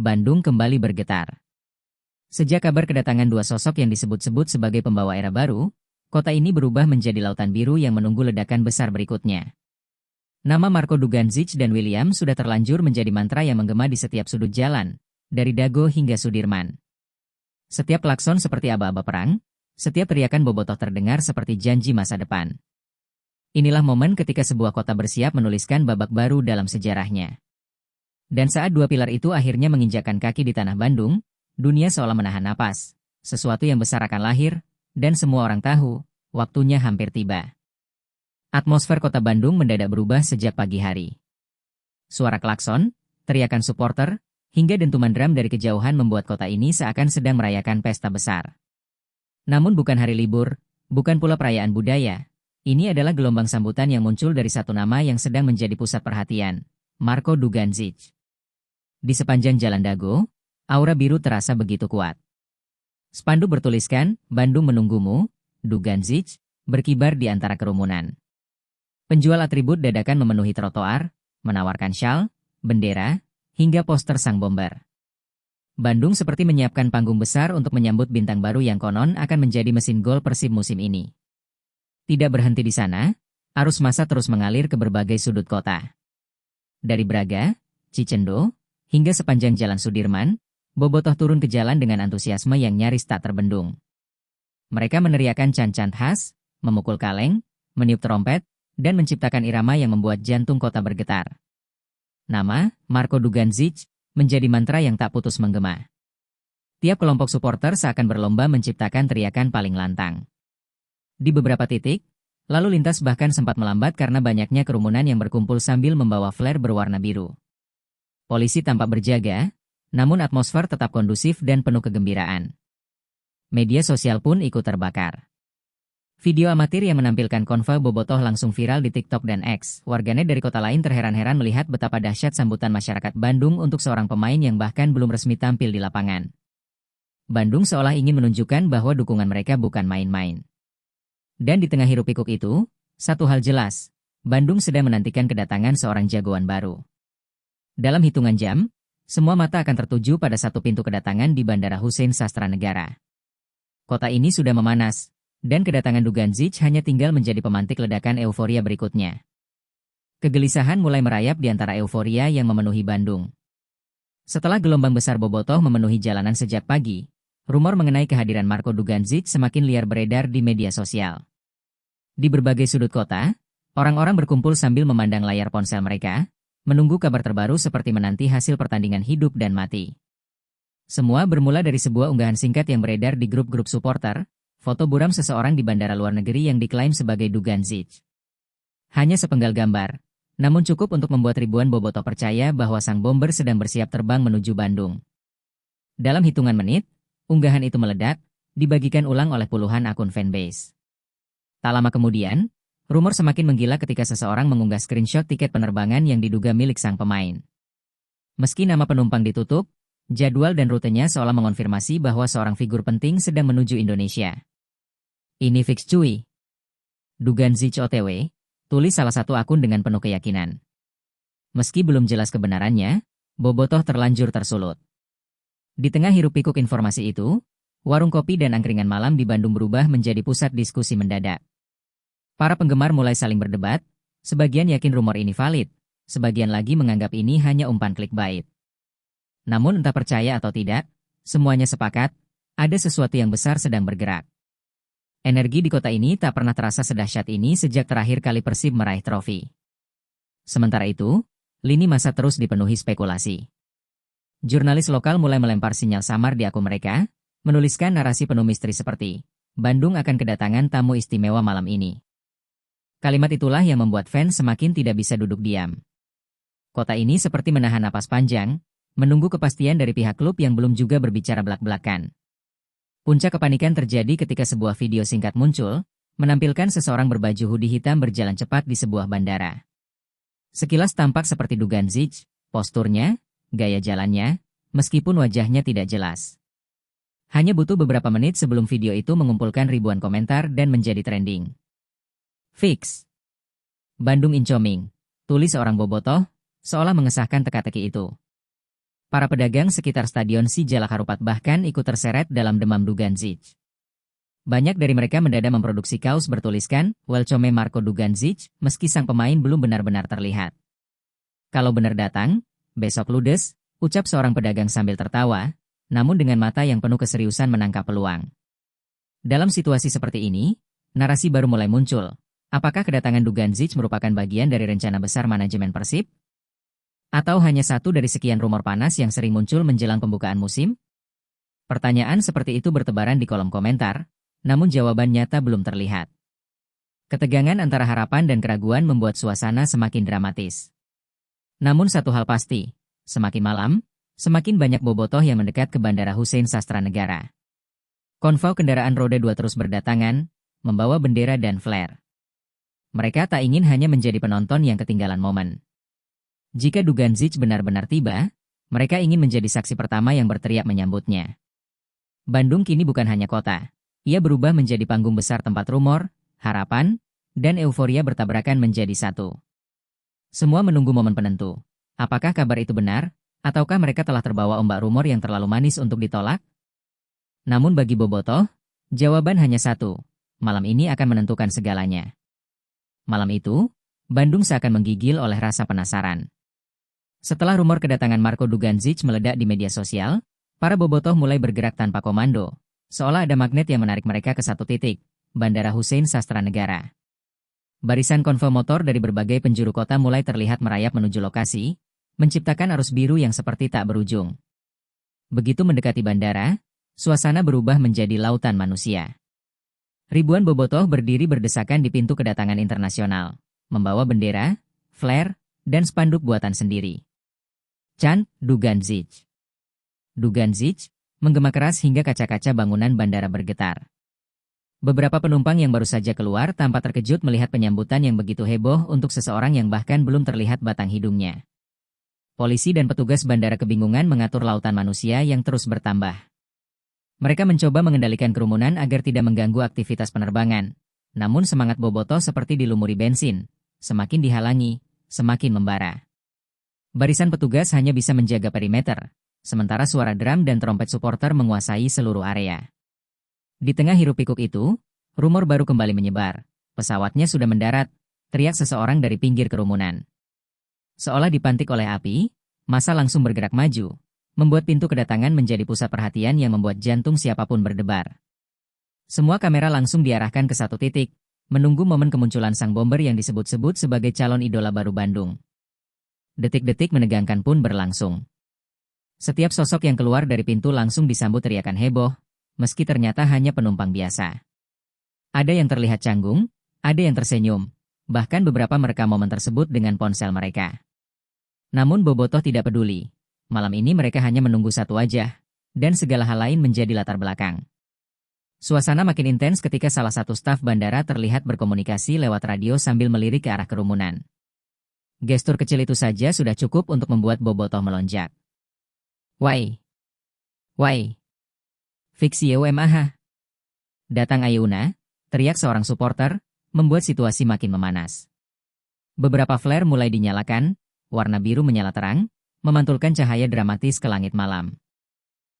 Bandung kembali bergetar. Sejak kabar kedatangan dua sosok yang disebut-sebut sebagai pembawa era baru, kota ini berubah menjadi lautan biru yang menunggu ledakan besar berikutnya. Nama Marco Dugandzic dan William sudah terlanjur menjadi mantra yang menggema di setiap sudut jalan, dari Dago hingga Sudirman. Setiap klakson seperti aba-aba perang, setiap teriakan bobotoh terdengar seperti janji masa depan. Inilah momen ketika sebuah kota bersiap menuliskan babak baru dalam sejarahnya. Dan saat dua pilar itu akhirnya menginjakkan kaki di tanah Bandung, dunia seolah menahan napas. Sesuatu yang besar akan lahir, dan semua orang tahu, waktunya hampir tiba. Atmosfer kota Bandung mendadak berubah sejak pagi hari. Suara klakson, teriakan supporter, hingga dentuman drum dari kejauhan membuat kota ini seakan sedang merayakan pesta besar. Namun bukan hari libur, bukan pula perayaan budaya. Ini adalah gelombang sambutan yang muncul dari satu nama yang sedang menjadi pusat perhatian, Marco Dugandzic. Di sepanjang Jalan Dago, aura biru terasa begitu kuat. Spanduk bertuliskan, Bandung menunggumu, Dugandzic, berkibar di antara kerumunan. Penjual atribut dadakan memenuhi trotoar, menawarkan syal, bendera, hingga poster sang bomber. Bandung seperti menyiapkan panggung besar untuk menyambut bintang baru yang konon akan menjadi mesin gol Persib musim ini. Tidak berhenti di sana, arus massa terus mengalir ke berbagai sudut kota. Dari Braga, Cicendo, hingga sepanjang Jalan Sudirman, bobotoh turun ke jalan dengan antusiasme yang nyaris tak terbendung. Mereka meneriakan can-can khas, memukul kaleng, meniup trompet, dan menciptakan irama yang membuat jantung kota bergetar. Nama, Marco Dugandzic, menjadi mantra yang tak putus menggema. Tiap kelompok supporter seakan berlomba menciptakan teriakan paling lantang. Di beberapa titik, lalu lintas bahkan sempat melambat karena banyaknya kerumunan yang berkumpul sambil membawa flare berwarna biru. Polisi tampak berjaga, namun atmosfer tetap kondusif dan penuh kegembiraan. Media sosial pun ikut terbakar. Video amatir yang menampilkan konvoi bobotoh langsung viral di TikTok dan X. Warganet dari kota lain terheran-heran melihat betapa dahsyat sambutan masyarakat Bandung untuk seorang pemain yang bahkan belum resmi tampil di lapangan. Bandung seolah ingin menunjukkan bahwa dukungan mereka bukan main-main. Dan di tengah hiruk-pikuk itu, satu hal jelas, Bandung sedang menantikan kedatangan seorang jagoan baru. Dalam hitungan jam, semua mata akan tertuju pada satu pintu kedatangan di Bandara Hussein Sastranegara. Kota ini sudah memanas, dan kedatangan Dugandzic hanya tinggal menjadi pemantik ledakan euforia berikutnya. Kegelisahan mulai merayap di antara euforia yang memenuhi Bandung. Setelah gelombang besar bobotoh memenuhi jalanan sejak pagi, rumor mengenai kehadiran Marco Dugandzic semakin liar beredar di media sosial. Di berbagai sudut kota, orang-orang berkumpul sambil memandang layar ponsel mereka, menunggu kabar terbaru seperti menanti hasil pertandingan hidup dan mati. Semua bermula dari sebuah unggahan singkat yang beredar di grup-grup supporter, foto buram seseorang di bandara luar negeri yang diklaim sebagai Dugandzic. Hanya sepenggal gambar, namun cukup untuk membuat ribuan bobotoh percaya bahwa sang bomber sedang bersiap terbang menuju Bandung. Dalam hitungan menit, unggahan itu meledak, dibagikan ulang oleh puluhan akun fanbase. Tak lama kemudian, rumor semakin menggila ketika seseorang mengunggah screenshot tiket penerbangan yang diduga milik sang pemain. Meski nama penumpang ditutup, jadwal dan rutenya seolah mengonfirmasi bahwa seorang figur penting sedang menuju Indonesia. Ini fix cuy. Dugandzic OTW, tulis salah satu akun dengan penuh keyakinan. Meski belum jelas kebenarannya, bobotoh terlanjur tersulut. Di tengah hiruk-pikuk informasi itu, warung kopi dan angkringan malam di Bandung berubah menjadi pusat diskusi mendadak. Para penggemar mulai saling berdebat, sebagian yakin rumor ini valid, sebagian lagi menganggap ini hanya umpan clickbait. Namun entah percaya atau tidak, semuanya sepakat, ada sesuatu yang besar sedang bergerak. Energi di kota ini tak pernah terasa sedahsyat ini sejak terakhir kali Persib meraih trofi. Sementara itu, lini masa terus dipenuhi spekulasi. Jurnalis lokal mulai melempar sinyal samar di akun mereka, menuliskan narasi penuh misteri seperti, Bandung akan kedatangan tamu istimewa malam ini. Kalimat itulah yang membuat fans semakin tidak bisa duduk diam. Kota ini seperti menahan napas panjang, menunggu kepastian dari pihak klub yang belum juga berbicara belak-belakan. Puncak kepanikan terjadi ketika sebuah video singkat muncul, menampilkan seseorang berbaju hoodie hitam berjalan cepat di sebuah bandara. Sekilas tampak seperti Dugandzic, posturnya, gaya jalannya, meskipun wajahnya tidak jelas. Hanya butuh beberapa menit sebelum video itu mengumpulkan ribuan komentar dan menjadi trending. Fix. Bandung incoming, tulis seorang bobotoh, seolah mengesahkan teka-teki itu. Para pedagang sekitar Stadion Si Jalak Harupat bahkan ikut terseret dalam demam Dugandzic. Banyak dari mereka mendadak memproduksi kaos bertuliskan Welcome Marko Dugandzic, meski sang pemain belum benar-benar terlihat. Kalau benar datang, besok ludes, ucap seorang pedagang sambil tertawa, namun dengan mata yang penuh keseriusan menangkap peluang. Dalam situasi seperti ini, narasi baru mulai muncul. Apakah kedatangan Dugandzic merupakan bagian dari rencana besar manajemen Persib? Atau hanya satu dari sekian rumor panas yang sering muncul menjelang pembukaan musim? Pertanyaan seperti itu bertebaran di kolom komentar, namun jawaban nyata belum terlihat. Ketegangan antara harapan dan keraguan membuat suasana semakin dramatis. Namun satu hal pasti, semakin malam, semakin banyak bobotoh yang mendekat ke Bandara Hussein Sastranegara. Konvoi kendaraan roda 2 terus berdatangan, membawa bendera dan flare. Mereka tak ingin hanya menjadi penonton yang ketinggalan momen. Jika Dugandzic benar-benar tiba, mereka ingin menjadi saksi pertama yang berteriak menyambutnya. Bandung kini bukan hanya kota. Ia berubah menjadi panggung besar tempat rumor, harapan, dan euforia bertabrakan menjadi satu. Semua menunggu momen penentu. Apakah kabar itu benar, ataukah mereka telah terbawa ombak rumor yang terlalu manis untuk ditolak? Namun bagi bobotoh, jawaban hanya satu. Malam ini akan menentukan segalanya. Malam itu, Bandung seakan menggigil oleh rasa penasaran. Setelah rumor kedatangan Marko Dugandzic meledak di media sosial, para bobotoh mulai bergerak tanpa komando, seolah ada magnet yang menarik mereka ke satu titik, Bandara Hussein Sastranegara. Barisan konvoi motor dari berbagai penjuru kota mulai terlihat merayap menuju lokasi, menciptakan arus biru yang seperti tak berujung. Begitu mendekati bandara, suasana berubah menjadi lautan manusia. Ribuan bobotoh berdiri berdesakan di pintu kedatangan internasional, membawa bendera, flare, dan spanduk buatan sendiri. Chan, Dugandzic. Dugandzic, menggema keras hingga kaca-kaca bangunan bandara bergetar. Beberapa penumpang yang baru saja keluar tampak terkejut melihat penyambutan yang begitu heboh untuk seseorang yang bahkan belum terlihat batang hidungnya. Polisi dan petugas bandara kebingungan mengatur lautan manusia yang terus bertambah. Mereka mencoba mengendalikan kerumunan agar tidak mengganggu aktivitas penerbangan. Namun semangat bobotoh seperti dilumuri bensin, semakin dihalangi, semakin membara. Barisan petugas hanya bisa menjaga perimeter, sementara suara drum dan trompet supporter menguasai seluruh area. Di tengah hiruk-pikuk itu, rumor baru kembali menyebar. Pesawatnya sudah mendarat, teriak seseorang dari pinggir kerumunan. Seolah dipantik oleh api, massa langsung bergerak maju, membuat pintu kedatangan menjadi pusat perhatian yang membuat jantung siapapun berdebar. Semua kamera langsung diarahkan ke satu titik, menunggu momen kemunculan sang bomber yang disebut-sebut sebagai calon idola baru Bandung. Detik-detik menegangkan pun berlangsung. Setiap sosok yang keluar dari pintu langsung disambut teriakan heboh, meski ternyata hanya penumpang biasa. Ada yang terlihat canggung, ada yang tersenyum, bahkan beberapa merekam momen tersebut dengan ponsel mereka. Namun bobotoh tidak peduli. Malam ini mereka hanya menunggu satu wajah, dan segala hal lain menjadi latar belakang. Suasana makin intens ketika salah satu staf bandara terlihat berkomunikasi lewat radio sambil melirik ke arah kerumunan. Gestur kecil itu saja sudah cukup untuk membuat bobotoh melonjak. Wai. Fiksi UMAH. Datang Ayuna, teriak seorang supporter, membuat situasi makin memanas. Beberapa flare mulai dinyalakan, warna biru menyala terang, memantulkan cahaya dramatis ke langit malam.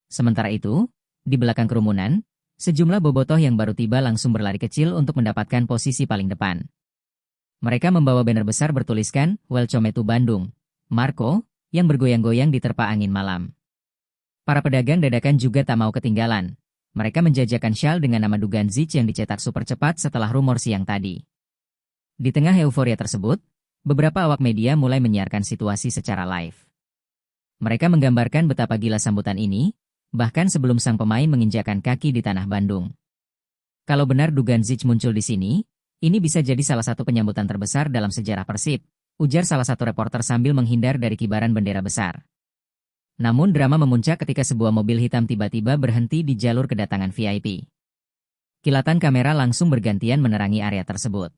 Sementara itu, di belakang kerumunan, sejumlah bobotoh yang baru tiba langsung berlari kecil untuk mendapatkan posisi paling depan. Mereka membawa banner besar bertuliskan, Welcome to Bandung, Marko, yang bergoyang-goyang diterpa angin malam. Para pedagang dadakan juga tak mau ketinggalan. Mereka menjajakan syal dengan nama Dugandzic yang dicetak super cepat setelah rumor siang tadi. Di tengah euforia tersebut, beberapa awak media mulai menyiarkan situasi secara live. Mereka menggambarkan betapa gila sambutan ini, bahkan sebelum sang pemain menginjakan kaki di tanah Bandung. Kalau benar Dugandzic muncul di sini, ini bisa jadi salah satu penyambutan terbesar dalam sejarah Persib, ujar salah satu reporter sambil menghindar dari kibaran bendera besar. Namun drama memuncak ketika sebuah mobil hitam tiba-tiba berhenti di jalur kedatangan VIP. Kilatan kamera langsung bergantian menerangi area tersebut.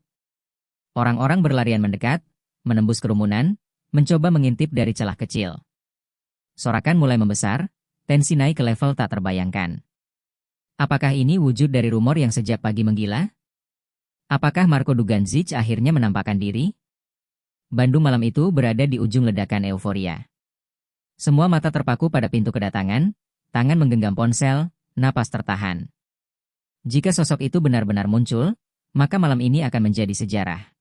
Orang-orang berlarian mendekat, menembus kerumunan, mencoba mengintip dari celah kecil. Sorakan mulai membesar, tensi naik ke level tak terbayangkan. Apakah ini wujud dari rumor yang sejak pagi menggila? Apakah Marko Dugandzic akhirnya menampakkan diri? Bandung malam itu berada di ujung ledakan euforia. Semua mata terpaku pada pintu kedatangan, tangan menggenggam ponsel, napas tertahan. Jika sosok itu benar-benar muncul, maka malam ini akan menjadi sejarah.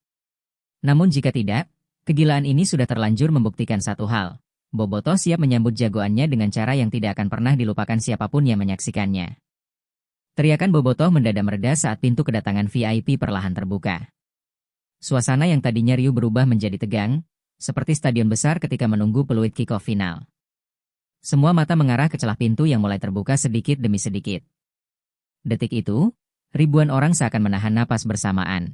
Namun jika tidak, kegilaan ini sudah terlanjur membuktikan satu hal. Bobotoh siap menyambut jagoannya dengan cara yang tidak akan pernah dilupakan siapapun yang menyaksikannya. Teriakan Bobotoh mendadak mereda saat pintu kedatangan VIP perlahan terbuka. Suasana yang tadinya riuh berubah menjadi tegang, seperti stadion besar ketika menunggu peluit kick-off final. Semua mata mengarah ke celah pintu yang mulai terbuka sedikit demi sedikit. Detik itu, ribuan orang seakan menahan napas bersamaan.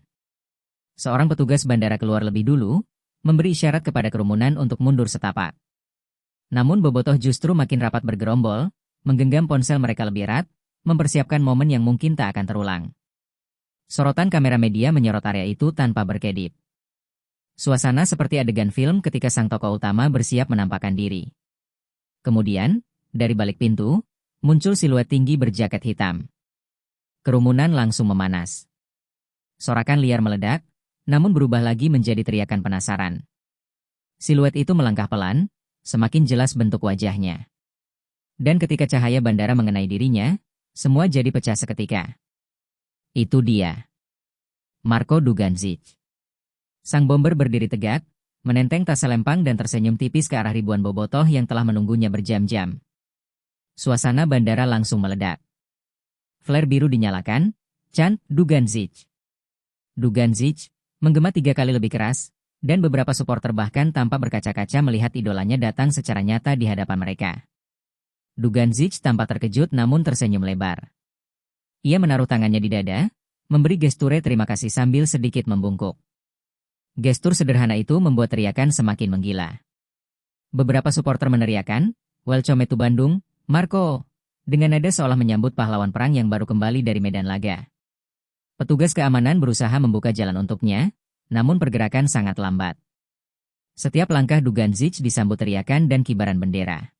Seorang petugas bandara keluar lebih dulu, memberi isyarat kepada kerumunan untuk mundur setapak. Namun Bobotoh justru makin rapat bergerombol, menggenggam ponsel mereka lebih erat, mempersiapkan momen yang mungkin tak akan terulang. Sorotan kamera media menyorot area itu tanpa berkedip. Suasana seperti adegan film ketika sang tokoh utama bersiap menampakkan diri. Kemudian, dari balik pintu, muncul siluet tinggi berjaket hitam. Kerumunan langsung memanas. Sorakan liar meledak, namun berubah lagi menjadi teriakan penasaran. Siluet itu melangkah pelan, semakin jelas bentuk wajahnya. Dan ketika cahaya bandara mengenai dirinya, semua jadi pecah seketika. Itu dia. Marko Dugandzic. Sang bomber berdiri tegak, menenteng tas selempang dan tersenyum tipis ke arah ribuan bobotoh yang telah menunggunya berjam-jam. Suasana bandara langsung meledak. Flare biru dinyalakan, Chan, Dugandzic. Dugandzic menggema 3 kali lebih keras, dan beberapa supporter bahkan tampak berkaca-kaca melihat idolanya datang secara nyata di hadapan mereka. Dugandzic tampak terkejut namun tersenyum lebar. Ia menaruh tangannya di dada, memberi gesture terima kasih sambil sedikit membungkuk. Gestur sederhana itu membuat teriakan semakin menggila. Beberapa supporter meneriakan, "Welcome to Bandung, Marko!" dengan nada seolah menyambut pahlawan perang yang baru kembali dari medan laga. Petugas keamanan berusaha membuka jalan untuknya, namun pergerakan sangat lambat. Setiap langkah Dugandzic disambut teriakan dan kibaran bendera.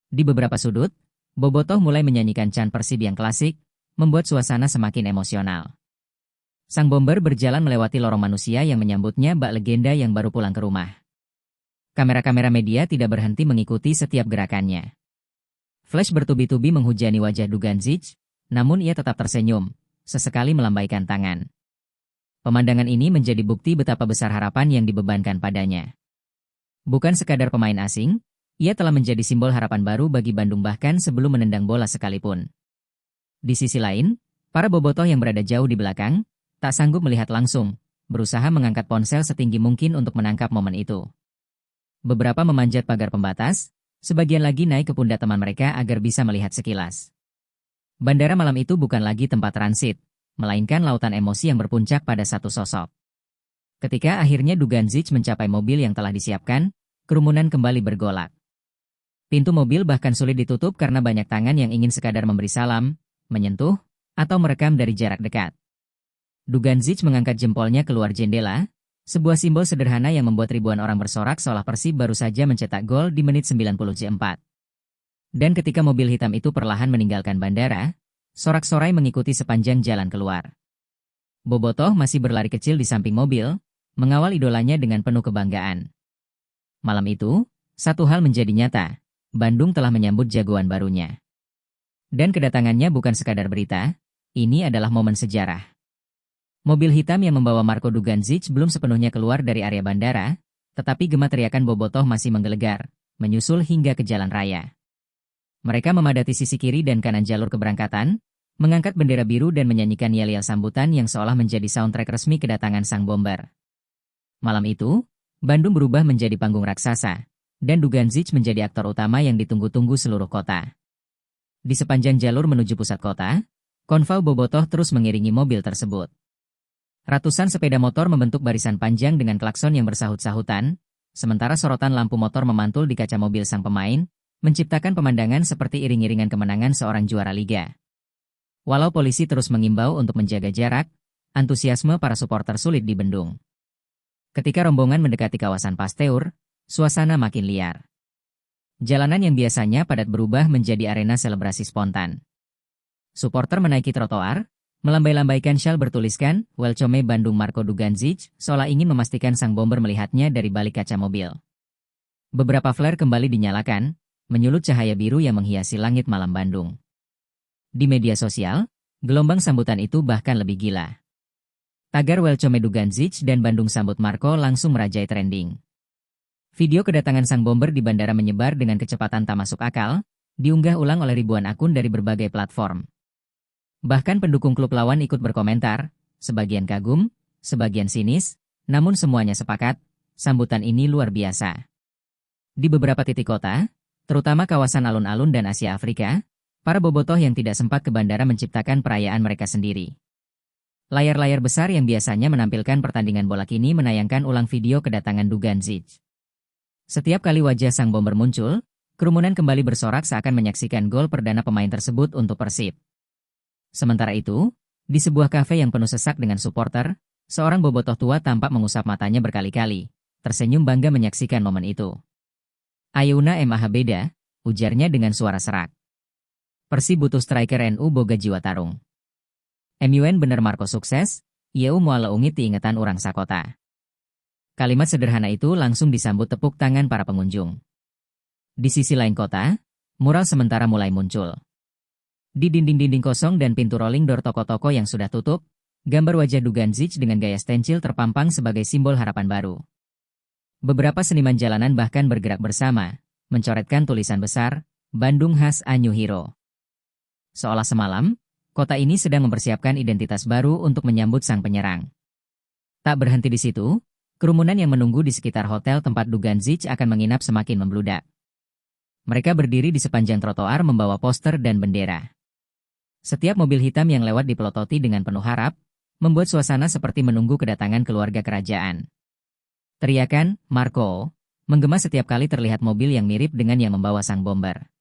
Di beberapa sudut, bobotoh mulai menyanyikan chant Persib yang klasik, membuat suasana semakin emosional. Sang bomber berjalan melewati lorong manusia yang menyambutnya bak legenda yang baru pulang ke rumah. Kamera-kamera media tidak berhenti mengikuti setiap gerakannya. Flash bertubi-tubi menghujani wajah Dugandzic, namun ia tetap tersenyum, sesekali melambaikan tangan. Pemandangan ini menjadi bukti betapa besar harapan yang dibebankan padanya. Bukan sekadar pemain asing, ia telah menjadi simbol harapan baru bagi Bandung bahkan sebelum menendang bola sekalipun. Di sisi lain, para bobotoh yang berada jauh di belakang, tak sanggup melihat langsung, berusaha mengangkat ponsel setinggi mungkin untuk menangkap momen itu. Beberapa memanjat pagar pembatas, sebagian lagi naik ke pundak teman mereka agar bisa melihat sekilas. Bandara malam itu bukan lagi tempat transit, melainkan lautan emosi yang berpuncak pada satu sosok. Ketika akhirnya Dugandzic mencapai mobil yang telah disiapkan, kerumunan kembali bergolak. Pintu mobil bahkan sulit ditutup karena banyak tangan yang ingin sekadar memberi salam, menyentuh, atau merekam dari jarak dekat. Dugandzic mengangkat jempolnya keluar jendela, sebuah simbol sederhana yang membuat ribuan orang bersorak seolah Persib baru saja mencetak gol di menit 94. Dan ketika mobil hitam itu perlahan meninggalkan bandara, sorak-sorai mengikuti sepanjang jalan keluar. Bobotoh masih berlari kecil di samping mobil, mengawal idolanya dengan penuh kebanggaan. Malam itu, satu hal menjadi nyata. Bandung telah menyambut jagoan barunya. Dan kedatangannya bukan sekadar berita, ini adalah momen sejarah. Mobil hitam yang membawa Marko Dugandzic belum sepenuhnya keluar dari area bandara, tetapi gema teriakan bobotoh masih menggelegar, menyusul hingga ke jalan raya. Mereka memadati sisi kiri dan kanan jalur keberangkatan, mengangkat bendera biru dan menyanyikan yel-yel sambutan yang seolah menjadi soundtrack resmi kedatangan sang bomber. Malam itu, Bandung berubah menjadi panggung raksasa, dan Dugandzic menjadi aktor utama yang ditunggu-tunggu seluruh kota. Di sepanjang jalur menuju pusat kota, konvoi bobotoh terus mengiringi mobil tersebut. Ratusan sepeda motor membentuk barisan panjang dengan klakson yang bersahut-sahutan, sementara sorotan lampu motor memantul di kaca mobil sang pemain, menciptakan pemandangan seperti iring-iringan kemenangan seorang juara liga. Walau polisi terus mengimbau untuk menjaga jarak, antusiasme para supporter sulit dibendung. Ketika rombongan mendekati kawasan Pasteur, suasana makin liar. Jalanan yang biasanya padat berubah menjadi arena selebrasi spontan. Supporter menaiki trotoar, melambai-lambaikan syal bertuliskan, "Welcome Bandung Marko Dugandzic," seolah ingin memastikan sang bomber melihatnya dari balik kaca mobil. Beberapa flare kembali dinyalakan, menyulut cahaya biru yang menghiasi langit malam Bandung. Di media sosial, gelombang sambutan itu bahkan lebih gila. Tagar Welcome Dugandzic dan Bandung sambut Marco langsung merajai trending. Video kedatangan sang bomber di bandara menyebar dengan kecepatan tak masuk akal, diunggah ulang oleh ribuan akun dari berbagai platform. Bahkan pendukung klub lawan ikut berkomentar, sebagian kagum, sebagian sinis, namun semuanya sepakat, sambutan ini luar biasa. Di beberapa titik kota, terutama kawasan alun-alun dan Asia Afrika, para bobotoh yang tidak sempat ke bandara menciptakan perayaan mereka sendiri. Layar-layar besar yang biasanya menampilkan pertandingan bola kini menayangkan ulang video kedatangan Dugandzic. Setiap kali wajah sang bomber muncul, kerumunan kembali bersorak seakan menyaksikan gol perdana pemain tersebut untuk Persib. Sementara itu, di sebuah kafe yang penuh sesak dengan supporter, seorang bobotoh tua tampak mengusap matanya berkali-kali, tersenyum bangga menyaksikan momen itu. "Ayeuna emah beda," ujarnya dengan suara serak. "Persib butuh striker NU boga jiwa tarung. MUN bener Marco sukses, ieu moal leungit ti ingetan urang sakota." Kalimat sederhana itu langsung disambut tepuk tangan para pengunjung. Di sisi lain kota, mural sementara mulai muncul. Di dinding-dinding kosong dan pintu rolling door toko-toko yang sudah tutup, gambar wajah Dugandzic dengan gaya stencil terpampang sebagai simbol harapan baru. Beberapa seniman jalanan bahkan bergerak bersama, mencoretkan tulisan besar, "Bandung khas a New Hero." Seolah semalam, kota ini sedang mempersiapkan identitas baru untuk menyambut sang penyerang. Tak berhenti di situ, kerumunan yang menunggu di sekitar hotel tempat Dugandzic akan menginap semakin membludak. Mereka berdiri di sepanjang trotoar membawa poster dan bendera. Setiap mobil hitam yang lewat dipelototi dengan penuh harap, membuat suasana seperti menunggu kedatangan keluarga kerajaan. Teriakan, "Marco," menggema setiap kali terlihat mobil yang mirip dengan yang membawa sang bomber.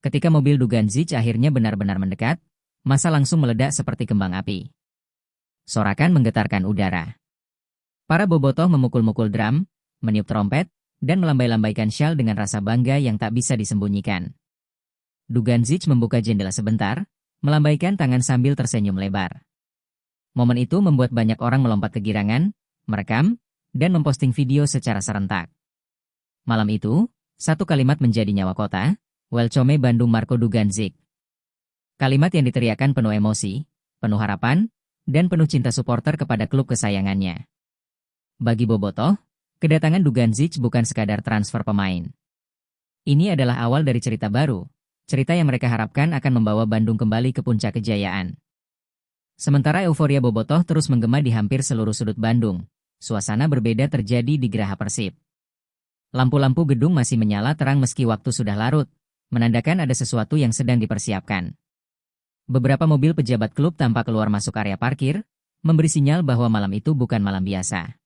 Ketika mobil Dugandzic akhirnya benar-benar mendekat, massa langsung meledak seperti kembang api. Sorakan menggetarkan udara. Para bobotoh memukul-mukul drum, meniup trompet, dan melambai-lambaikan syal dengan rasa bangga yang tak bisa disembunyikan. Dugandzic membuka jendela sebentar, melambaikan tangan sambil tersenyum lebar. Momen itu membuat banyak orang melompat kegirangan, merekam, dan memposting video secara serentak. Malam itu, satu kalimat menjadi nyawa kota, "Welcome Bandung Marco Dugandzic." Kalimat yang diteriakkan penuh emosi, penuh harapan, dan penuh cinta supporter kepada klub kesayangannya. Bagi bobotoh, kedatangan Dugandzic bukan sekadar transfer pemain. Ini adalah awal dari cerita baru, cerita yang mereka harapkan akan membawa Bandung kembali ke puncak kejayaan. Sementara euforia bobotoh terus menggema di hampir seluruh sudut Bandung, suasana berbeda terjadi di Geraha Persib. Lampu-lampu gedung masih menyala terang meski waktu sudah larut, menandakan ada sesuatu yang sedang dipersiapkan. Beberapa mobil pejabat klub tampak keluar masuk area parkir, memberi sinyal bahwa malam itu bukan malam biasa.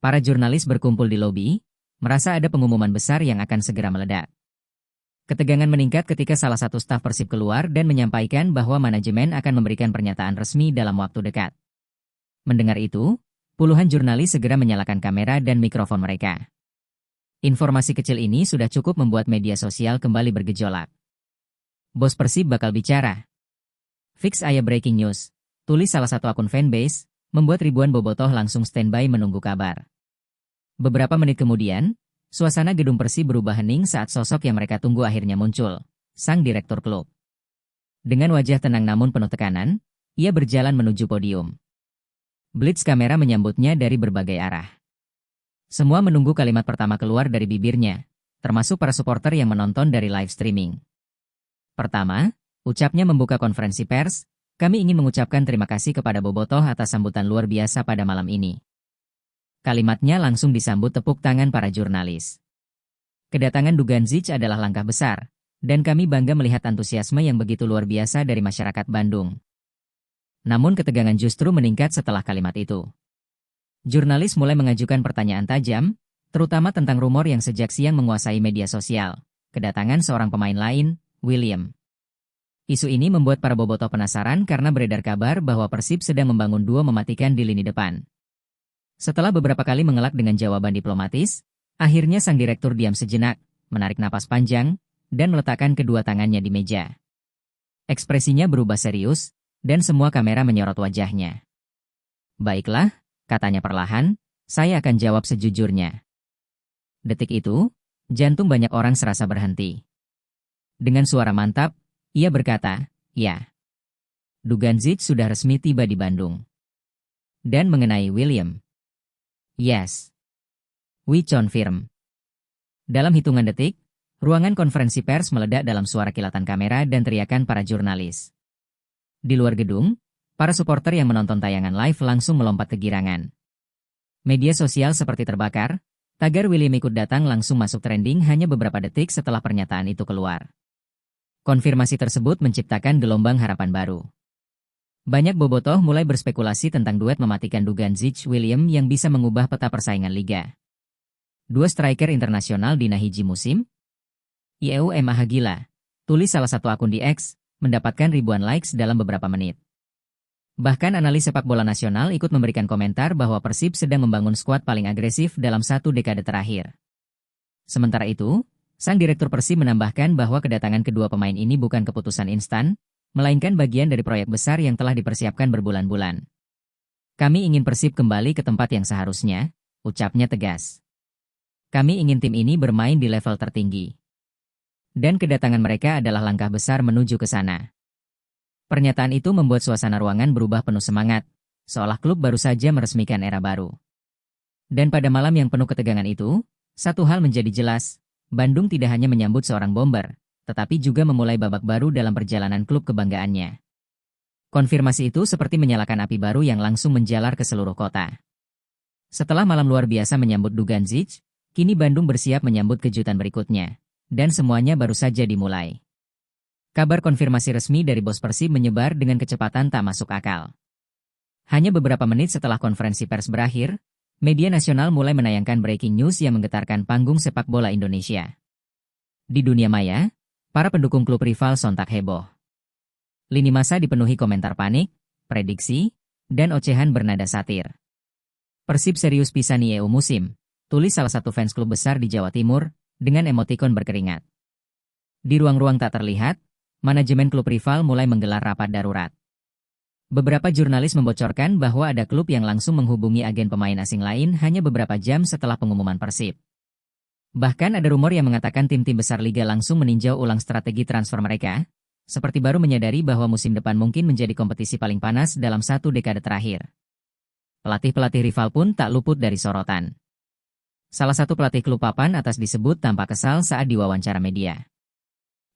Para jurnalis berkumpul di lobi, merasa ada pengumuman besar yang akan segera meledak. Ketegangan meningkat ketika salah satu staf Persib keluar dan menyampaikan bahwa manajemen akan memberikan pernyataan resmi dalam waktu dekat. Mendengar itu, puluhan jurnalis segera menyalakan kamera dan mikrofon mereka. Informasi kecil ini sudah cukup membuat media sosial kembali bergejolak. "Bos Persib bakal bicara. Fix aya breaking news," tulis salah satu akun fanbase, membuat ribuan bobotoh langsung standby menunggu kabar. Beberapa menit kemudian, suasana gedung Persib berubah hening saat sosok yang mereka tunggu akhirnya muncul, sang direktur klub. Dengan wajah tenang namun penuh tekanan, ia berjalan menuju podium. Blitz kamera menyambutnya dari berbagai arah. Semua menunggu kalimat pertama keluar dari bibirnya, termasuk para supporter yang menonton dari live streaming. Pertama, ucapnya membuka konferensi pers, "Kami ingin mengucapkan terima kasih kepada bobotoh atas sambutan luar biasa pada malam ini." Kalimatnya langsung disambut tepuk tangan para jurnalis. Kedatangan Dugandzic adalah langkah besar, dan kami bangga melihat antusiasme yang begitu luar biasa dari masyarakat Bandung. Namun ketegangan justru meningkat setelah kalimat itu. Jurnalis mulai mengajukan pertanyaan tajam, terutama tentang rumor yang sejak siang menguasai media sosial, kedatangan seorang pemain lain, William. Isu ini membuat para bobotoh penasaran karena beredar kabar bahwa Persib sedang membangun duo mematikan di lini depan. Setelah beberapa kali mengelak dengan jawaban diplomatis, akhirnya sang direktur diam sejenak, menarik napas panjang, dan meletakkan kedua tangannya di meja. Ekspresinya berubah serius, dan semua kamera menyorot wajahnya. "Baiklah," katanya perlahan, "saya akan jawab sejujurnya. Detik itu, jantung banyak orang serasa berhenti. Dengan suara mantap, ia berkata, "Ya, Dugandzic sudah resmi tiba di Bandung." Dan mengenai William, "Yes, we confirm." Dalam hitungan detik, ruangan konferensi pers meledak dalam suara kilatan kamera dan teriakan para jurnalis. Di luar gedung, para supporter yang menonton tayangan live langsung melompat kegirangan. Media sosial seperti terbakar, tagar William ikut datang langsung masuk trending hanya beberapa detik setelah pernyataan itu keluar. Konfirmasi tersebut menciptakan gelombang harapan baru. Banyak bobotoh mulai berspekulasi tentang duet mematikan Dugandzic-William yang bisa mengubah peta persaingan liga. Dua striker internasional di hiji musim? IEU-MAH gila, tulis salah satu akun di X, mendapatkan ribuan likes dalam beberapa menit. Bahkan analis sepak bola nasional ikut memberikan komentar bahwa Persib sedang membangun skuad paling agresif dalam 1 dekade terakhir. Sementara itu, sang direktur Persib menambahkan bahwa kedatangan kedua pemain ini bukan keputusan instan, melainkan bagian dari proyek besar yang telah dipersiapkan berbulan-bulan. "Kami ingin Persib kembali ke tempat yang seharusnya," ucapnya tegas. "Kami ingin tim ini bermain di level tertinggi. Dan kedatangan mereka adalah langkah besar menuju ke sana." Pernyataan itu membuat suasana ruangan berubah penuh semangat, seolah klub baru saja meresmikan era baru. Dan pada malam yang penuh ketegangan itu, satu hal menjadi jelas, Bandung tidak hanya menyambut seorang bomber, tetapi juga memulai babak baru dalam perjalanan klub kebanggaannya. Konfirmasi itu seperti menyalakan api baru yang langsung menjalar ke seluruh kota. Setelah malam luar biasa menyambut Dugandzic, kini Bandung bersiap menyambut kejutan berikutnya. Dan semuanya baru saja dimulai. Kabar konfirmasi resmi dari bos Persib menyebar dengan kecepatan tak masuk akal. Hanya beberapa menit setelah konferensi pers berakhir, media nasional mulai menayangkan breaking news yang menggetarkan panggung sepak bola Indonesia. Di dunia maya, para pendukung klub rival sontak heboh. Lini masa dipenuhi komentar panik, prediksi, dan ocehan bernada satir. "Persib serius pisan IEU musim," tulis salah satu fans klub besar di Jawa Timur, dengan emotikon berkeringat. Di ruang-ruang tak terlihat, manajemen klub rival mulai menggelar rapat darurat. Beberapa jurnalis membocorkan bahwa ada klub yang langsung menghubungi agen pemain asing lain hanya beberapa jam setelah pengumuman Persib. Bahkan ada rumor yang mengatakan tim-tim besar liga langsung meninjau ulang strategi transfer mereka, seperti baru menyadari bahwa musim depan mungkin menjadi kompetisi paling panas dalam 1 dekade terakhir. Pelatih-pelatih rival pun tak luput dari sorotan. Salah satu pelatih klub papan atas disebut tampak kesal saat diwawancara media.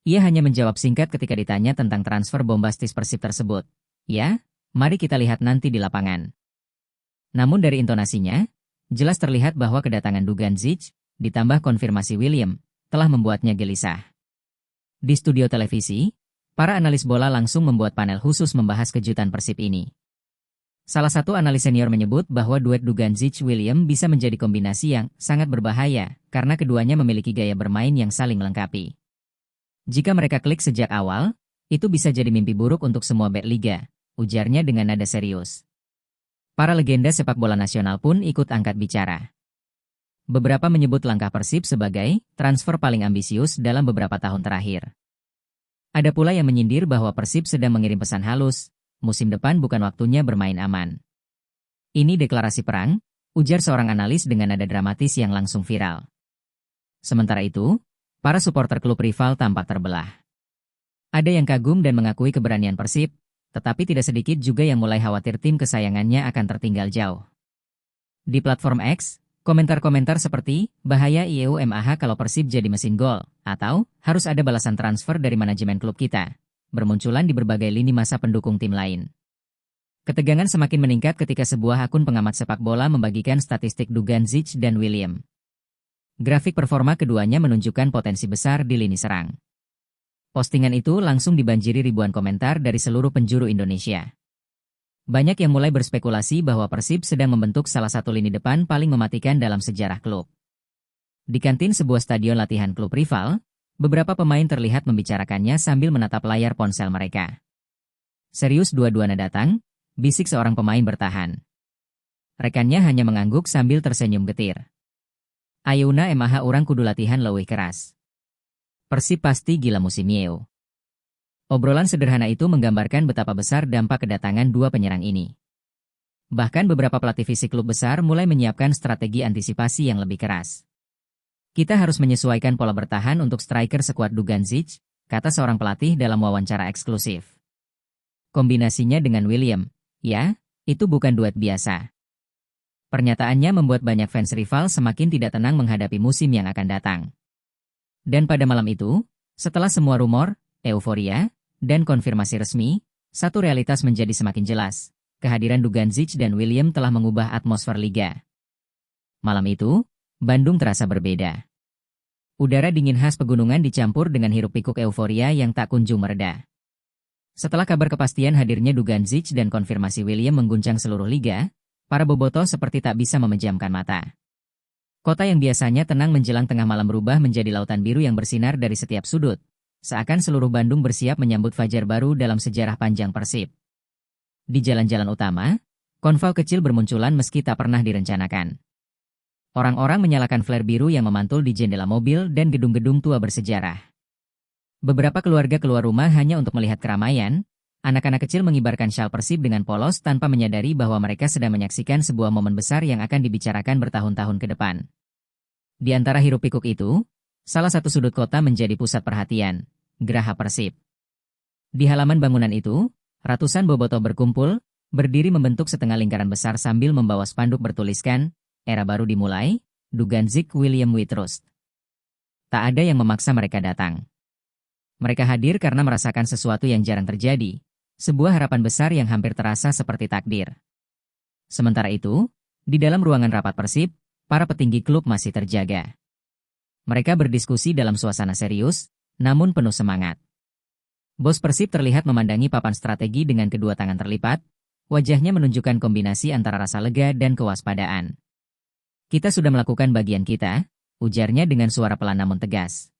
Ia hanya menjawab singkat ketika ditanya tentang transfer bombastis Persib tersebut. "Ya, mari kita lihat nanti di lapangan." Namun dari intonasinya, jelas terlihat bahwa kedatangan Dugandzic, ditambah konfirmasi William, telah membuatnya gelisah. Di studio televisi, para analis bola langsung membuat panel khusus membahas kejutan Persib ini. Salah satu analis senior menyebut bahwa duet Dugandzic-William bisa menjadi kombinasi yang sangat berbahaya karena keduanya memiliki gaya bermain yang saling melengkapi. Jika mereka klik sejak awal, itu bisa jadi mimpi buruk untuk semua bek liga, ujarnya dengan nada serius. Para legenda sepak bola nasional pun ikut angkat bicara. Beberapa menyebut langkah Persib sebagai transfer paling ambisius dalam beberapa tahun terakhir. Ada pula yang menyindir bahwa Persib sedang mengirim pesan halus, musim depan bukan waktunya bermain aman. "Ini deklarasi perang," ujar seorang analis dengan nada dramatis yang langsung viral. Sementara itu, para supporter klub rival tampak terbelah. Ada yang kagum dan mengakui keberanian Persib, tetapi tidak sedikit juga yang mulai khawatir tim kesayangannya akan tertinggal jauh. Di platform X, komentar-komentar seperti, "Bahaya IEU-MAH kalau Persib jadi mesin gol," atau, "Harus ada balasan transfer dari manajemen klub kita," bermunculan di berbagai lini masa pendukung tim lain. Ketegangan semakin meningkat ketika sebuah akun pengamat sepak bola membagikan statistik Dugandzic dan William. Grafik performa keduanya menunjukkan potensi besar di lini serang. Postingan itu langsung dibanjiri ribuan komentar dari seluruh penjuru Indonesia. Banyak yang mulai berspekulasi bahwa Persib sedang membentuk salah satu lini depan paling mematikan dalam sejarah klub. Di kantin sebuah stadion latihan klub rival, beberapa pemain terlihat membicarakannya sambil menatap layar ponsel mereka. "Serius dua-duanya datang?" bisik seorang pemain bertahan. Rekannya hanya mengangguk sambil tersenyum getir. "Ayeuna emaha urang kudu latihan leuwih keras. Persib pasti gila musim ieu." Obrolan sederhana itu menggambarkan betapa besar dampak kedatangan dua penyerang ini. Bahkan beberapa pelatih fisik klub besar mulai menyiapkan strategi antisipasi yang lebih keras. Kita harus menyesuaikan pola bertahan untuk striker sekuat Dugandzic, kata seorang pelatih dalam wawancara eksklusif. Kombinasinya dengan William, ya, itu bukan duet biasa. Pernyataannya membuat banyak fans rival semakin tidak tenang menghadapi musim yang akan datang. Dan pada malam itu, setelah semua rumor, euforia, dan konfirmasi resmi, satu realitas menjadi semakin jelas. Kehadiran Dugandzic dan William telah mengubah atmosfer liga. Malam itu, Bandung terasa berbeda. Udara dingin khas pegunungan dicampur dengan hiruk-pikuk euforia yang tak kunjung mereda. Setelah kabar kepastian hadirnya Dugandzic dan konfirmasi William mengguncang seluruh liga, para bobotoh seperti tak bisa memejamkan mata. Kota yang biasanya tenang menjelang tengah malam berubah menjadi lautan biru yang bersinar dari setiap sudut. Seakan seluruh Bandung bersiap menyambut fajar baru dalam sejarah panjang Persib. Di jalan-jalan utama, konvoi kecil bermunculan meski tak pernah direncanakan. Orang-orang menyalakan flare biru yang memantul di jendela mobil dan gedung-gedung tua bersejarah. Beberapa keluarga keluar rumah hanya untuk melihat keramaian. Anak-anak kecil mengibarkan syal Persib dengan polos tanpa menyadari bahwa mereka sedang menyaksikan sebuah momen besar yang akan dibicarakan bertahun-tahun ke depan. Di antara hiruk-pikuk itu, salah satu sudut kota menjadi pusat perhatian, Geraha Persib. Di halaman bangunan itu, ratusan bobotoh berkumpul, berdiri membentuk setengah lingkaran besar sambil membawa spanduk bertuliskan, "Era baru dimulai, Dugandzic William We Trust." Tak ada yang memaksa mereka datang. Mereka hadir karena merasakan sesuatu yang jarang terjadi, sebuah harapan besar yang hampir terasa seperti takdir. Sementara itu, di dalam ruangan rapat Persib, para petinggi klub masih terjaga. Mereka berdiskusi dalam suasana serius, namun penuh semangat. Bos Persib terlihat memandangi papan strategi dengan kedua tangan terlipat, wajahnya menunjukkan kombinasi antara rasa lega dan kewaspadaan. "Kita sudah melakukan bagian kita," ujarnya dengan suara pelan namun tegas.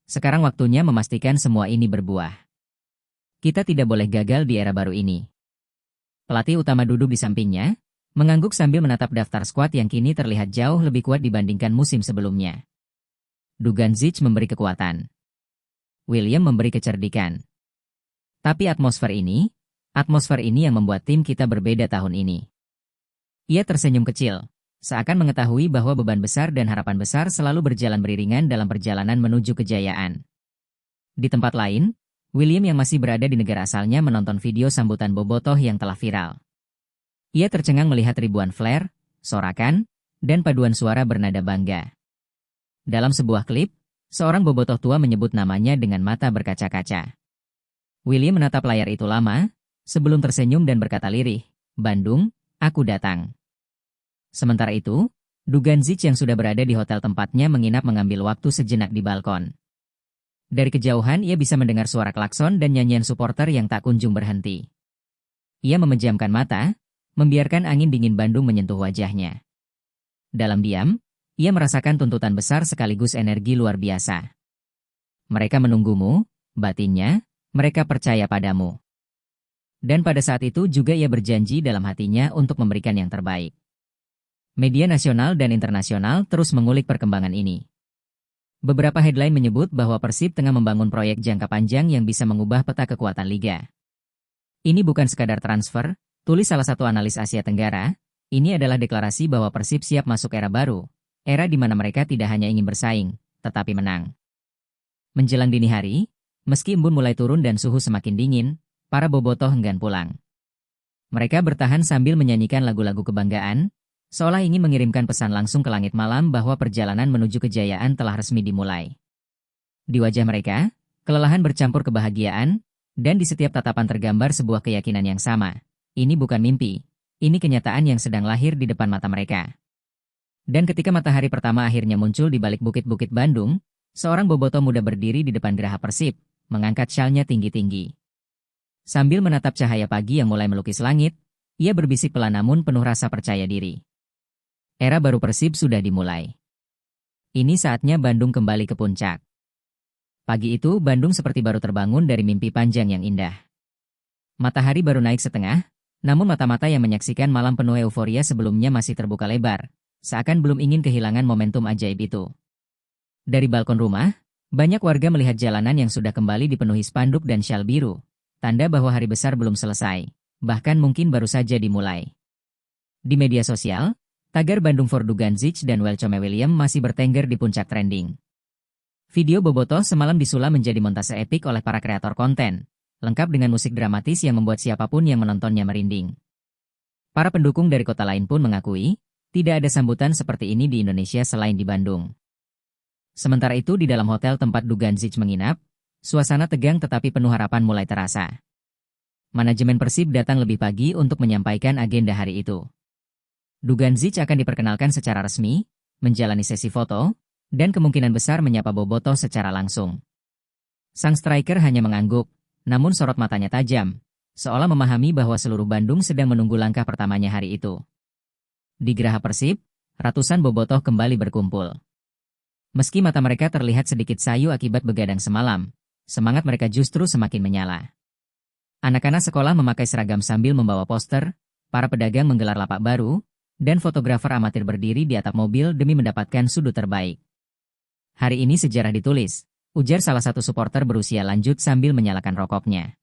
"Sekarang waktunya memastikan semua ini berbuah. Kita tidak boleh gagal di era baru ini." Pelatih utama duduk di sampingnya, mengangguk sambil menatap daftar skuad yang kini terlihat jauh lebih kuat dibandingkan musim sebelumnya. Dugandzic memberi kekuatan. William memberi kecerdikan. Tapi atmosfer ini yang membuat tim kita berbeda tahun ini. Ia tersenyum kecil, seakan mengetahui bahwa beban besar dan harapan besar selalu berjalan beriringan dalam perjalanan menuju kejayaan. Di tempat lain, William yang masih berada di negara asalnya menonton video sambutan bobotoh yang telah viral. Ia tercengang melihat ribuan flare, sorakan, dan paduan suara bernada bangga. Dalam sebuah klip, seorang bobotoh tua menyebut namanya dengan mata berkaca-kaca. William menatap layar itu lama, sebelum tersenyum dan berkata lirih, "Bandung, aku datang." Sementara itu, Dugandzic yang sudah berada di hotel tempatnya menginap mengambil waktu sejenak di balkon. Dari kejauhan ia bisa mendengar suara klakson dan nyanyian supporter yang tak kunjung berhenti. Ia memejamkan mata, membiarkan angin dingin Bandung menyentuh wajahnya. Dalam diam, ia merasakan tuntutan besar sekaligus energi luar biasa. "Mereka menunggumu," batinnya, "mereka percaya padamu." Dan pada saat itu juga ia berjanji dalam hatinya untuk memberikan yang terbaik. Media nasional dan internasional terus mengulik perkembangan ini. Beberapa headline menyebut bahwa Persib tengah membangun proyek jangka panjang yang bisa mengubah peta kekuatan liga. "Ini bukan sekadar transfer," tulis salah satu analis Asia Tenggara, "ini adalah deklarasi bahwa Persib siap masuk era baru, era di mana mereka tidak hanya ingin bersaing, tetapi menang." Menjelang dini hari, meski embun mulai turun dan suhu semakin dingin, para bobotoh enggan pulang. Mereka bertahan sambil menyanyikan lagu-lagu kebanggaan, seolah ingin mengirimkan pesan langsung ke langit malam bahwa perjalanan menuju kejayaan telah resmi dimulai. Di wajah mereka, kelelahan bercampur kebahagiaan, dan di setiap tatapan tergambar sebuah keyakinan yang sama. Ini bukan mimpi, ini kenyataan yang sedang lahir di depan mata mereka. Dan ketika matahari pertama akhirnya muncul di balik bukit-bukit Bandung, seorang bobotoh muda berdiri di depan Geraha Persib, mengangkat syalnya tinggi-tinggi. Sambil menatap cahaya pagi yang mulai melukis langit, ia berbisik pelan namun penuh rasa percaya diri. Era baru Persib sudah dimulai. Ini saatnya Bandung kembali ke puncak. Pagi itu Bandung seperti baru terbangun dari mimpi panjang yang indah. Matahari baru naik setengah, namun mata-mata yang menyaksikan malam penuh euforia sebelumnya masih terbuka lebar, seakan belum ingin kehilangan momentum ajaib itu. Dari balkon rumah, banyak warga melihat jalanan yang sudah kembali dipenuhi spanduk dan syal biru, tanda bahwa hari besar belum selesai, bahkan mungkin baru saja dimulai. Di media sosial, Tagar Bandung for Duganzic dan Welcome William masih bertengger di puncak trending. Video Bobotoh semalam disulap menjadi montase epik oleh para kreator konten, lengkap dengan musik dramatis yang membuat siapapun yang menontonnya merinding. Para pendukung dari kota lain pun mengakui, tidak ada sambutan seperti ini di Indonesia selain di Bandung. Sementara itu di dalam hotel tempat Duganzic menginap, suasana tegang tetapi penuh harapan mulai terasa. Manajemen Persib datang lebih pagi untuk menyampaikan agenda hari itu. Duganzic akan diperkenalkan secara resmi, menjalani sesi foto, dan kemungkinan besar menyapa Bobotoh secara langsung. Sang striker hanya mengangguk, namun sorot matanya tajam, seolah memahami bahwa seluruh Bandung sedang menunggu langkah pertamanya hari itu. Di Geraha Persib, ratusan Bobotoh kembali berkumpul. Meski mata mereka terlihat sedikit sayu akibat begadang semalam, semangat mereka justru semakin menyala. Anak-anak sekolah memakai seragam sambil membawa poster, para pedagang menggelar lapak baru, dan fotografer amatir berdiri di atap mobil demi mendapatkan sudut terbaik. Hari ini sejarah ditulis, ujar salah satu supporter berusia lanjut sambil menyalakan rokoknya.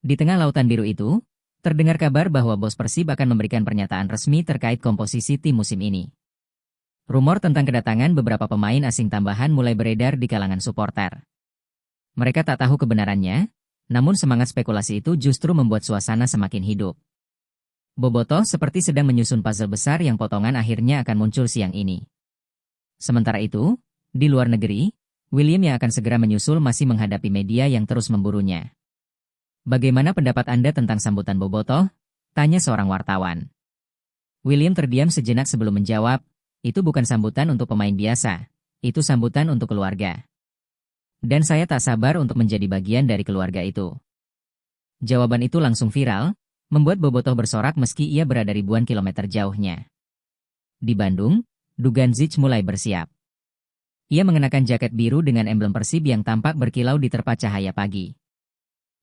Di tengah lautan biru itu, terdengar kabar bahwa bos Persib akan memberikan pernyataan resmi terkait komposisi tim musim ini. Rumor tentang kedatangan beberapa pemain asing tambahan mulai beredar di kalangan supporter. Mereka tak tahu kebenarannya, namun semangat spekulasi itu justru membuat suasana semakin hidup. Bobotoh seperti sedang menyusun puzzle besar yang potongan akhirnya akan muncul siang ini. Sementara itu, di luar negeri, William yang akan segera menyusul masih menghadapi media yang terus memburunya. Bagaimana pendapat Anda tentang sambutan Bobotoh? Tanya seorang wartawan. William terdiam sejenak sebelum menjawab, itu bukan sambutan untuk pemain biasa, itu sambutan untuk keluarga. Dan saya tak sabar untuk menjadi bagian dari keluarga itu. Jawaban itu langsung viral, membuat Bobotoh bersorak meski ia berada ribuan kilometer jauhnya. Di Bandung, Duganzic mulai bersiap. Ia mengenakan jaket biru dengan emblem Persib yang tampak berkilau di terpa cahaya pagi.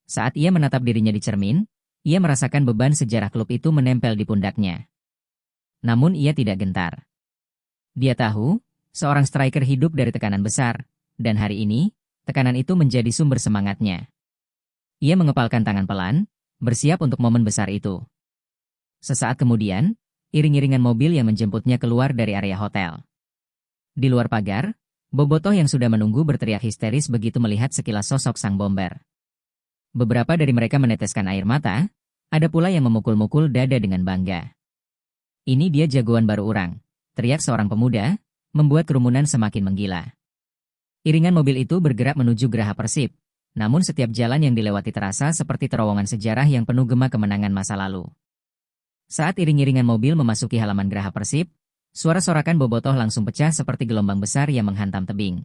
Saat ia menatap dirinya di cermin, ia merasakan beban sejarah klub itu menempel di pundaknya. Namun ia tidak gentar. Dia tahu, seorang striker hidup dari tekanan besar, dan hari ini, tekanan itu menjadi sumber semangatnya. Ia mengepalkan tangan pelan, bersiap untuk momen besar itu. Sesaat kemudian, iring-iringan mobil yang menjemputnya keluar dari area hotel. Di luar pagar, Bobotoh yang sudah menunggu berteriak histeris begitu melihat sekilas sosok sang bomber. Beberapa dari mereka meneteskan air mata, ada pula yang memukul-mukul dada dengan bangga. Ini dia jagoan baru orang, teriak seorang pemuda, membuat kerumunan semakin menggila. Iringan mobil itu bergerak menuju Geraha Persib, namun setiap jalan yang dilewati terasa seperti terowongan sejarah yang penuh gema kemenangan masa lalu. Saat iring-iringan mobil memasuki halaman Geraha Persib, suara sorakan Bobotoh langsung pecah seperti gelombang besar yang menghantam tebing.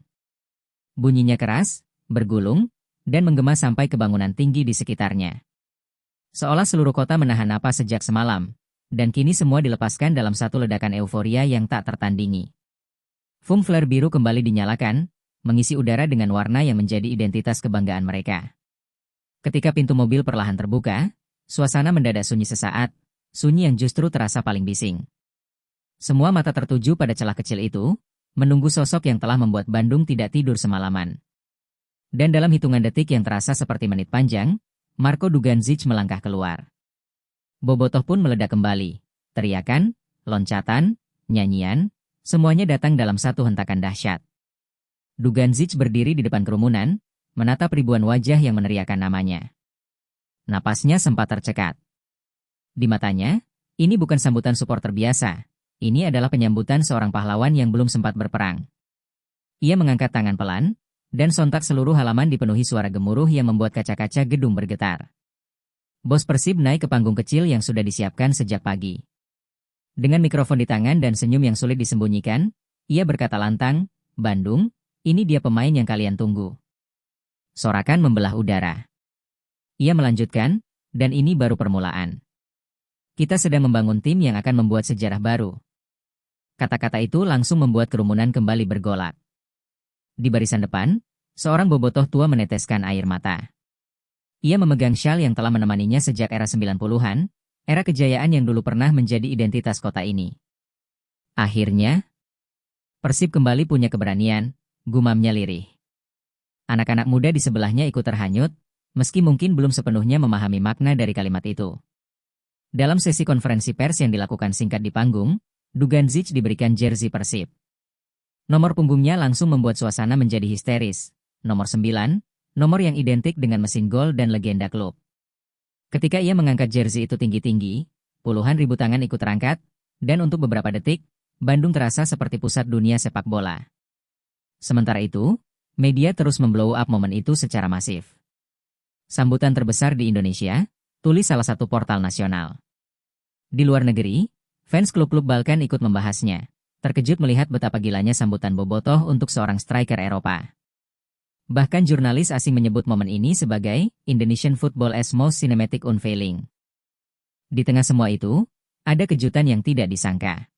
Bunyinya keras, bergulung, dan menggema sampai ke bangunan tinggi di sekitarnya. Seolah seluruh kota menahan napas sejak semalam, dan kini semua dilepaskan dalam satu ledakan euforia yang tak tertandingi. Fum flare biru kembali dinyalakan, mengisi udara dengan warna yang menjadi identitas kebanggaan mereka. Ketika pintu mobil perlahan terbuka, suasana mendadak sunyi sesaat, sunyi yang justru terasa paling bising. Semua mata tertuju pada celah kecil itu, menunggu sosok yang telah membuat Bandung tidak tidur semalaman. Dan dalam hitungan detik yang terasa seperti menit panjang, Marco Duganzic melangkah keluar. Bobotoh pun meledak kembali. Teriakan, loncatan, nyanyian, semuanya datang dalam satu hentakan dahsyat. Duganzic berdiri di depan kerumunan, menatap ribuan wajah yang meneriakan namanya. Napasnya sempat tercekat. Di matanya, ini bukan sambutan supporter biasa. Ini adalah penyambutan seorang pahlawan yang belum sempat berperang. Ia mengangkat tangan pelan, dan sontak seluruh halaman dipenuhi suara gemuruh yang membuat kaca-kaca gedung bergetar. Bos Persib naik ke panggung kecil yang sudah disiapkan sejak pagi. Dengan mikrofon di tangan dan senyum yang sulit disembunyikan, ia berkata lantang, "Bandung, ini dia pemain yang kalian tunggu." Sorakan membelah udara. Ia melanjutkan, dan ini baru permulaan. Kita sedang membangun tim yang akan membuat sejarah baru. Kata-kata itu langsung membuat kerumunan kembali bergolak. Di barisan depan, seorang bobotoh tua meneteskan air mata. Ia memegang syal yang telah menemaninya sejak era 90-an, era kejayaan yang dulu pernah menjadi identitas kota ini. Akhirnya, Persib kembali punya keberanian, gumamnya lirih. Anak-anak muda di sebelahnya ikut terhanyut, meski mungkin belum sepenuhnya memahami makna dari kalimat itu. Dalam sesi konferensi pers yang dilakukan singkat di panggung, Dugandzic diberikan jersey Persib. Nomor punggungnya langsung membuat suasana menjadi histeris. Nomor 9, nomor yang identik dengan mesin gol dan legenda klub. Ketika ia mengangkat jersey itu tinggi-tinggi, puluhan ribu tangan ikut terangkat, dan untuk beberapa detik, Bandung terasa seperti pusat dunia sepak bola. Sementara itu, media terus memblow up momen itu secara masif. Sambutan terbesar di Indonesia, tulis salah satu portal nasional. Di luar negeri, fans klub-klub Balkan ikut membahasnya, terkejut melihat betapa gilanya sambutan Bobotoh untuk seorang striker Eropa. Bahkan jurnalis asing menyebut momen ini sebagai Indonesian Football as Most Cinematic Unveiling. Di tengah semua itu, ada kejutan yang tidak disangka.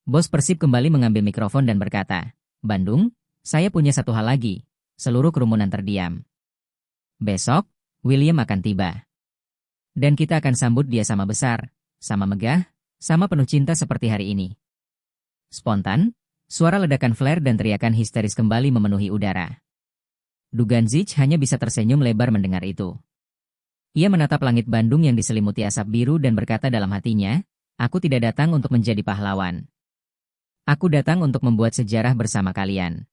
Bos Persib kembali mengambil mikrofon dan berkata, "Bandung, saya punya satu hal lagi." Seluruh kerumunan terdiam. "Besok, William akan tiba. Dan kita akan sambut dia sama besar, sama megah, sama penuh cinta seperti hari ini." Spontan, suara ledakan flare dan teriakan histeris kembali memenuhi udara. Dugandzic hanya bisa tersenyum lebar mendengar itu. Ia menatap langit Bandung yang diselimuti asap biru dan berkata dalam hatinya, "Aku tidak datang untuk menjadi pahlawan. Aku datang untuk membuat sejarah bersama kalian."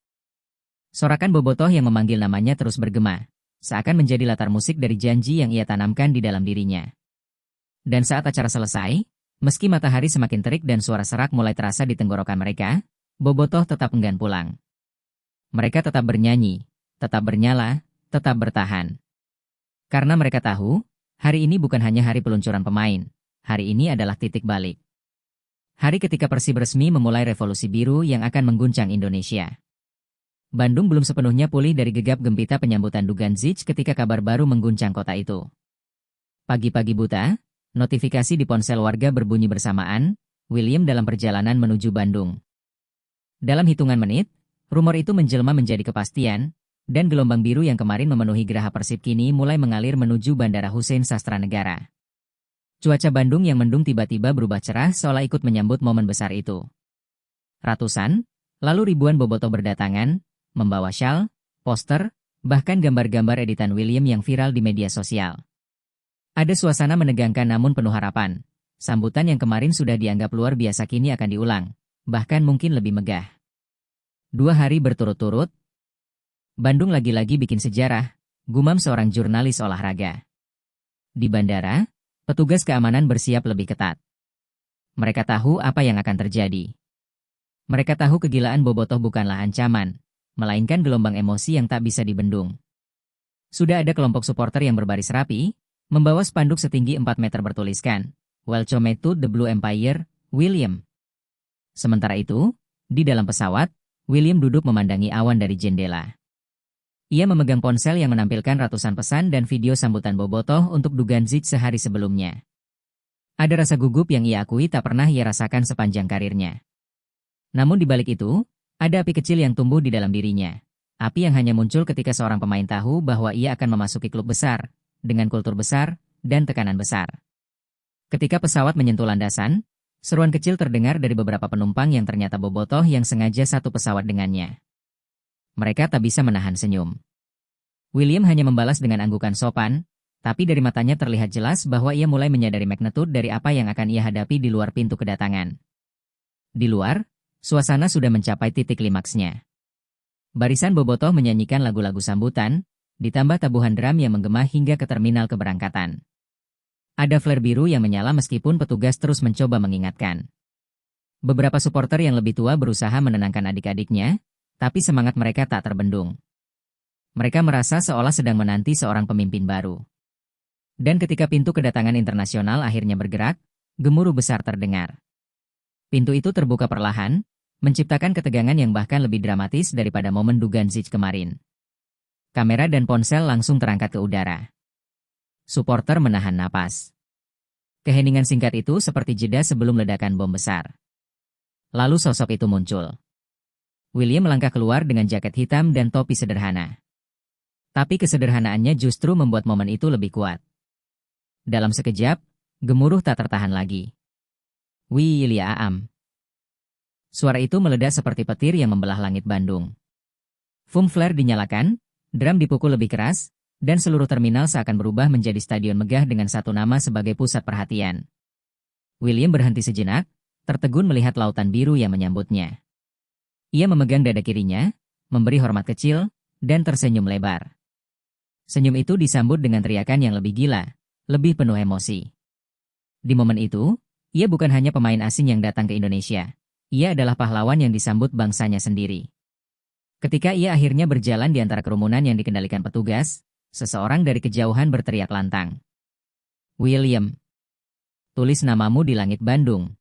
Sorakan Bobotoh yang memanggil namanya terus bergema, seakan menjadi latar musik dari janji yang ia tanamkan di dalam dirinya. Dan saat acara selesai, meski matahari semakin terik dan suara serak mulai terasa di tenggorokan mereka, Bobotoh tetap enggan pulang. Mereka tetap bernyanyi, tetap bernyala, tetap bertahan. Karena mereka tahu, hari ini bukan hanya hari peluncuran pemain, hari ini adalah titik balik. Hari ketika Persib resmi memulai revolusi biru yang akan mengguncang Indonesia. Bandung belum sepenuhnya pulih dari gegap gempita penyambutan Dugandzic ketika kabar baru mengguncang kota itu. Pagi-pagi buta, notifikasi di ponsel warga berbunyi bersamaan, William dalam perjalanan menuju Bandung. Dalam hitungan menit, rumor itu menjelma menjadi kepastian, dan gelombang biru yang kemarin memenuhi geraha Persib kini mulai mengalir menuju Bandara Hussein Sastranegara. Cuaca Bandung yang mendung tiba-tiba berubah cerah seolah ikut menyambut momen besar itu. Ratusan, lalu ribuan bobotoh berdatangan, membawa syal, poster, bahkan gambar-gambar editan William yang viral di media sosial. Ada suasana menegangkan namun penuh harapan. Sambutan yang kemarin sudah dianggap luar biasa kini akan diulang, bahkan mungkin lebih megah. 2 hari berturut-turut, Bandung lagi-lagi bikin sejarah, gumam seorang jurnalis olahraga. Di bandara, petugas keamanan bersiap lebih ketat. Mereka tahu apa yang akan terjadi. Mereka tahu kegilaan Bobotoh bukanlah ancaman, melainkan gelombang emosi yang tak bisa dibendung. Sudah ada kelompok supporter yang berbaris rapi, membawa spanduk setinggi 4 meter bertuliskan, "Welcome to the Blue Empire, William." Sementara itu, di dalam pesawat, William duduk memandangi awan dari jendela. Ia memegang ponsel yang menampilkan ratusan pesan dan video sambutan Bobotoh untuk Dugandzic sehari sebelumnya. Ada rasa gugup yang ia akui tak pernah ia rasakan sepanjang karirnya. Namun di balik itu, ada api kecil yang tumbuh di dalam dirinya. Api yang hanya muncul ketika seorang pemain tahu bahwa ia akan memasuki klub besar, dengan kultur besar, dan tekanan besar. Ketika pesawat menyentuh landasan, seruan kecil terdengar dari beberapa penumpang yang ternyata Bobotoh yang sengaja satu pesawat dengannya. Mereka tak bisa menahan senyum. William hanya membalas dengan anggukan sopan, tapi dari matanya terlihat jelas bahwa ia mulai menyadari magnitude dari apa yang akan ia hadapi di luar pintu kedatangan. Di luar, suasana sudah mencapai titik klimaksnya. Barisan Bobotoh menyanyikan lagu-lagu sambutan, ditambah tabuhan drum yang menggema hingga ke terminal keberangkatan. Ada flare biru yang menyala meskipun petugas terus mencoba mengingatkan. Beberapa supporter yang lebih tua berusaha menenangkan adik-adiknya, tapi semangat mereka tak terbendung. Mereka merasa seolah sedang menanti seorang pemimpin baru. Dan ketika pintu kedatangan internasional akhirnya bergerak, gemuruh besar terdengar. Pintu itu terbuka perlahan, menciptakan ketegangan yang bahkan lebih dramatis daripada momen Dugandzic kemarin. Kamera dan ponsel langsung terangkat ke udara. Supporter menahan napas. Keheningan singkat itu seperti jeda sebelum ledakan bom besar. Lalu sosok itu muncul. William melangkah keluar dengan jaket hitam dan topi sederhana. Tapi kesederhanaannya justru membuat momen itu lebih kuat. Dalam sekejap, gemuruh tak tertahan lagi. "William." Suara itu meledak seperti petir yang membelah langit Bandung. Foam flare dinyalakan, drum dipukul lebih keras, dan seluruh terminal seakan berubah menjadi stadion megah dengan satu nama sebagai pusat perhatian. William berhenti sejenak, tertegun melihat lautan biru yang menyambutnya. Ia memegang dada kirinya, memberi hormat kecil, dan tersenyum lebar. Senyum itu disambut dengan teriakan yang lebih gila, lebih penuh emosi. Di momen itu, ia bukan hanya pemain asing yang datang ke Indonesia. Ia adalah pahlawan yang disambut bangsanya sendiri. Ketika ia akhirnya berjalan di antara kerumunan yang dikendalikan petugas, seseorang dari kejauhan berteriak lantang. "William, tulis namamu di langit Bandung."